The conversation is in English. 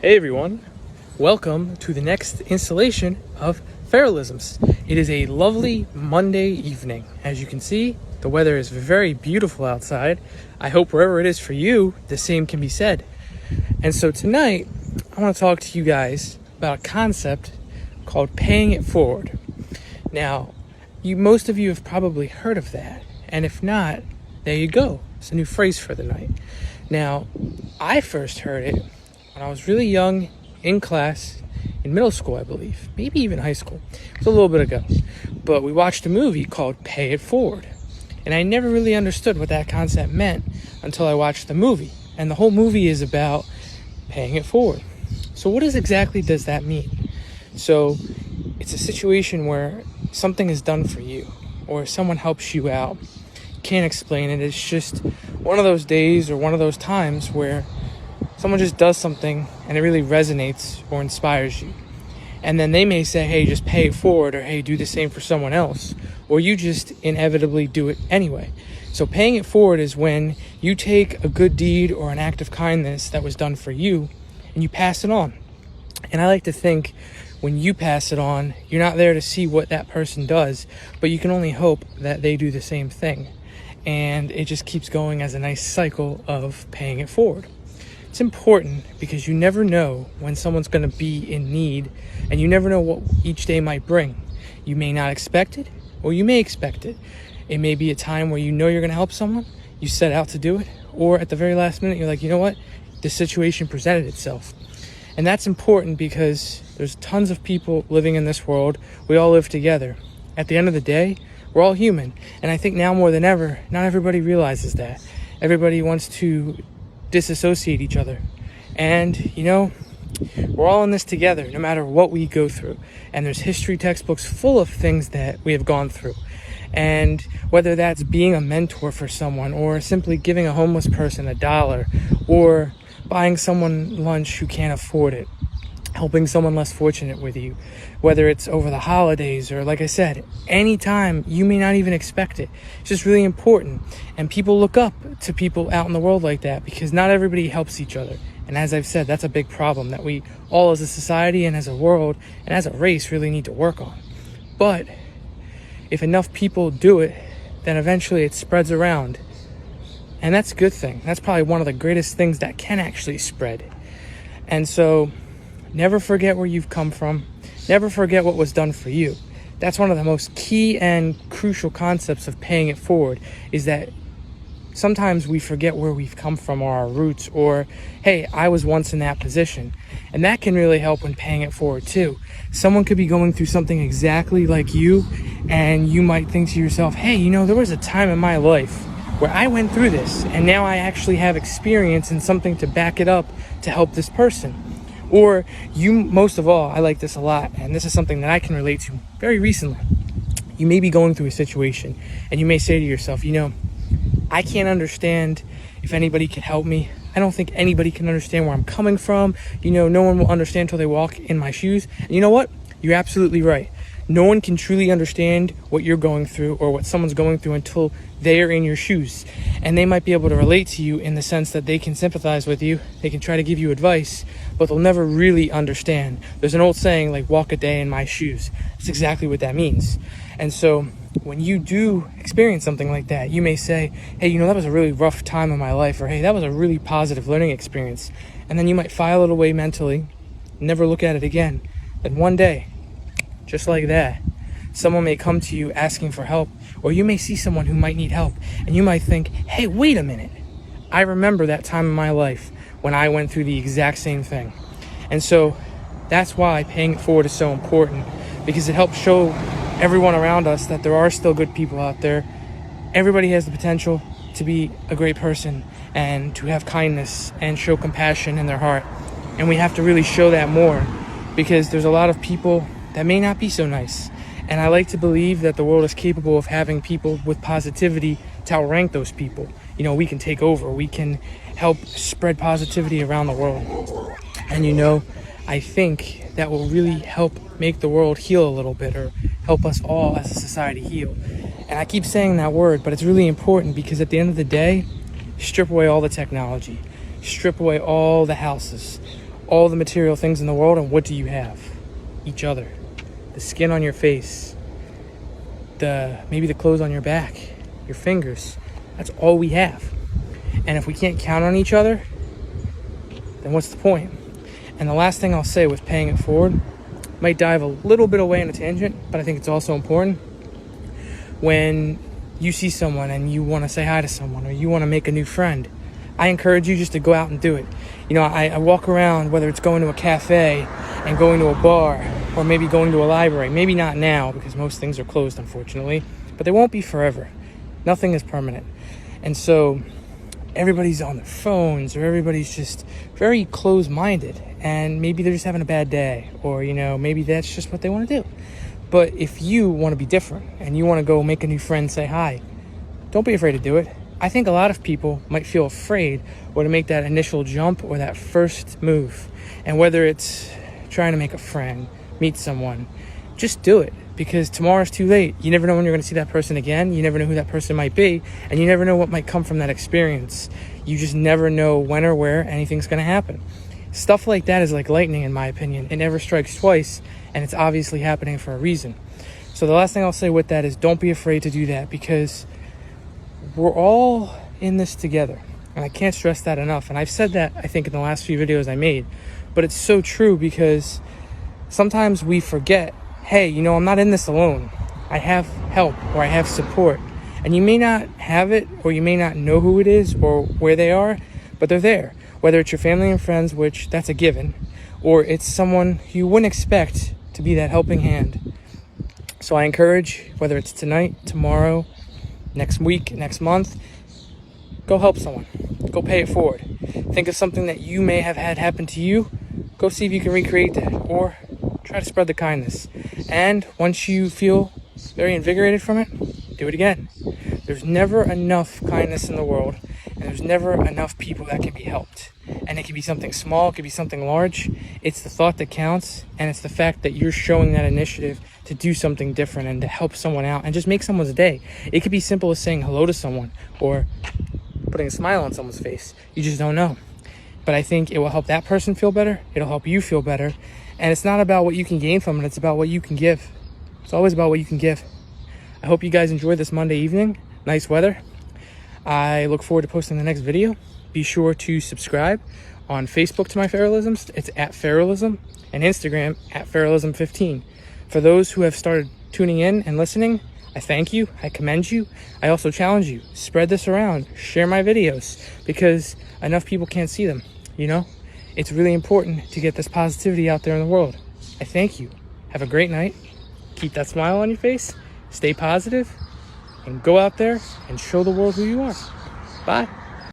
Hey everyone, welcome to the next installation of Farrellisms. It is a lovely Monday evening. As you can see, the weather is very beautiful outside. I hope wherever it is for you, the same can be said. And so tonight, I want to talk to you guys about a concept called paying it forward. Now, most of you have probably heard of that, and if not, there you go. It's a new phrase for the night. Now, I first heard it when I was really young, in class, in middle school, I believe, maybe even high school. It was a little bit ago. But we watched a movie called Pay It Forward. And I never really understood what that concept meant until I watched the movie. And the whole movie is about paying it forward. So what exactly does that mean? So it's a situation where something is done for you or someone helps you out. Can't explain it. It's just one of those days or one of those times where someone just does something and it really resonates or inspires you. And then they may say, hey, just pay it forward, or hey, do the same for someone else. Or you just inevitably do it anyway. So paying it forward is when you take a good deed or an act of kindness that was done for you and you pass it on. And I like to think when you pass it on, you're not there to see what that person does, but you can only hope that they do the same thing. And it just keeps going as a nice cycle of paying it forward. It's important because you never know when someone's going to be in need, and you never know what each day might bring. You may not expect it, or you may expect it. It may be a time where you know you're going to help someone, you set out to do it, or at the very last minute, you're like, you know what? This situation presented itself. And that's important because there's tons of people living in this world. We all live together. At the end of the day, we're all human. And I think now more than ever, not everybody realizes that. Everybody wants to disassociate each other. And, we're all in this together, no matter what we go through. And there's history textbooks full of things that we have gone through. And whether that's being a mentor for someone, or simply giving a homeless person $1, or buying someone lunch who can't afford it, helping someone less fortunate with you, whether it's over the holidays or, like I said, anytime you may not even expect it. It's just really important. And people look up to people out in the world like that because not everybody helps each other. And as I've said, that's a big problem that we all as a society and as a world and as a race really need to work on. But if enough people do it, then eventually it spreads around. And that's a good thing. That's probably one of the greatest things that can actually spread. And so never forget where you've come from. Never forget what was done for you. That's one of the most key and crucial concepts of paying it forward, is that sometimes we forget where we've come from or our roots, or, hey, I was once in that position. And that can really help when paying it forward too. Someone could be going through something exactly like you, and you might think to yourself, hey, there was a time in my life where I went through this, and now I actually have experience and something to back it up to help this person. Or most of all, I like this a lot, and this is something that I can relate to very recently. You may be going through a situation, and you may say to yourself, I can't understand if anybody can help me. I don't think anybody can understand where I'm coming from. No one will understand until they walk in my shoes. And you know what? You're absolutely right. No one can truly understand what you're going through or what someone's going through until they are in your shoes. And they might be able to relate to you in the sense that they can sympathize with you. They can try to give you advice, but they'll never really understand. There's an old saying, like, walk a day in my shoes. That's exactly what that means. And so when you do experience something like that, you may say, hey, that was a really rough time in my life, or hey, that was a really positive learning experience. And then you might file it away mentally, never look at it again. Then one day, just like that, someone may come to you asking for help, or you may see someone who might need help, and you might think, hey, wait a minute. I remember that time in my life when I went through the exact same thing. And so that's why paying it forward is so important, because it helps show everyone around us that there are still good people out there. Everybody has the potential to be a great person and to have kindness and show compassion in their heart. And we have to really show that more, because there's a lot of people that may not be so nice. And I like to believe that the world is capable of having people with positivity to outrank those people. We can take over. We can help spread positivity around the world. And I think that will really help make the world heal a little bit, or help us all as a society heal. And I keep saying that word, but it's really important, because at the end of the day, strip away all the technology, strip away all the houses, all the material things in the world, and what do you have? Each other. The skin on your face, maybe the clothes on your back, your fingers. That's all we have. And if we can't count on each other, then what's the point? And the last thing I'll say with paying it forward, might dive a little bit away on a tangent, but I think it's also important. When you see someone and you want to say hi to someone, or you want to make a new friend, I encourage you just to go out and do it. You know, I walk around, whether it's going to a cafe and going to a bar, or maybe going to a library. Maybe not now, because most things are closed, unfortunately, but they won't be forever. Nothing is permanent. And so everybody's on their phones, or everybody's just very closed-minded, and maybe they're just having a bad day, or, you know, maybe that's just what they want to do. But if you want to be different and you want to go make a new friend, say hi, don't be afraid to do it. I think a lot of people might feel afraid or to make that initial jump or that first move. And whether it's trying to make a friend, meet someone, just do it, because tomorrow's too late. You never know when you're going to see that person again. You never know who that person might be, and you never know what might come from that experience. You just never know when or where anything's going to happen. Stuff like that is like lightning, in my opinion. It never strikes twice, and it's obviously happening for a reason. So the last thing I'll say with that is don't be afraid to do that, because we're all in this together. And I can't stress that enough. And I've said that, I think, in the last few videos I made. But it's so true, because sometimes we forget, hey, you know, I'm not in this alone. I have help, or I have support. And you may not have it, or you may not know who it is or where they are, but they're there. Whether it's your family and friends, which that's a given, or it's someone you wouldn't expect to be that helping hand. So I encourage, whether it's tonight, tomorrow, next week, next month, go help someone. Go pay it forward. Think of something that you may have had happen to you. Go see if you can recreate that, or try to spread the kindness. And once you feel very invigorated from it, do it again. There's never enough kindness in the world, and there's never enough people that can be helped. And it can be something small, it could be something large. It's the thought that counts, and it's the fact that you're showing that initiative to do something different and to help someone out and just make someone's day. It could be simple as saying hello to someone, or putting a smile on someone's face. You just don't know. But I think it will help that person feel better. It'll help you feel better. And it's not about what you can gain from it. It's about what you can give. It's always about what you can give. I hope you guys enjoyed this Monday evening. Nice weather. I look forward to posting the next video. Be sure to subscribe on Facebook to my Farrellisms. It's at Farrellism, and Instagram at Farrellism15. For those who have started tuning in and listening, I thank you. I commend you. I also challenge you. Spread this around. Share my videos, because enough people can't see them. You know, it's really important to get this positivity out there in the world. I thank you. Have a great night. Keep that smile on your face. Stay positive, and go out there and show the world who you are. Bye.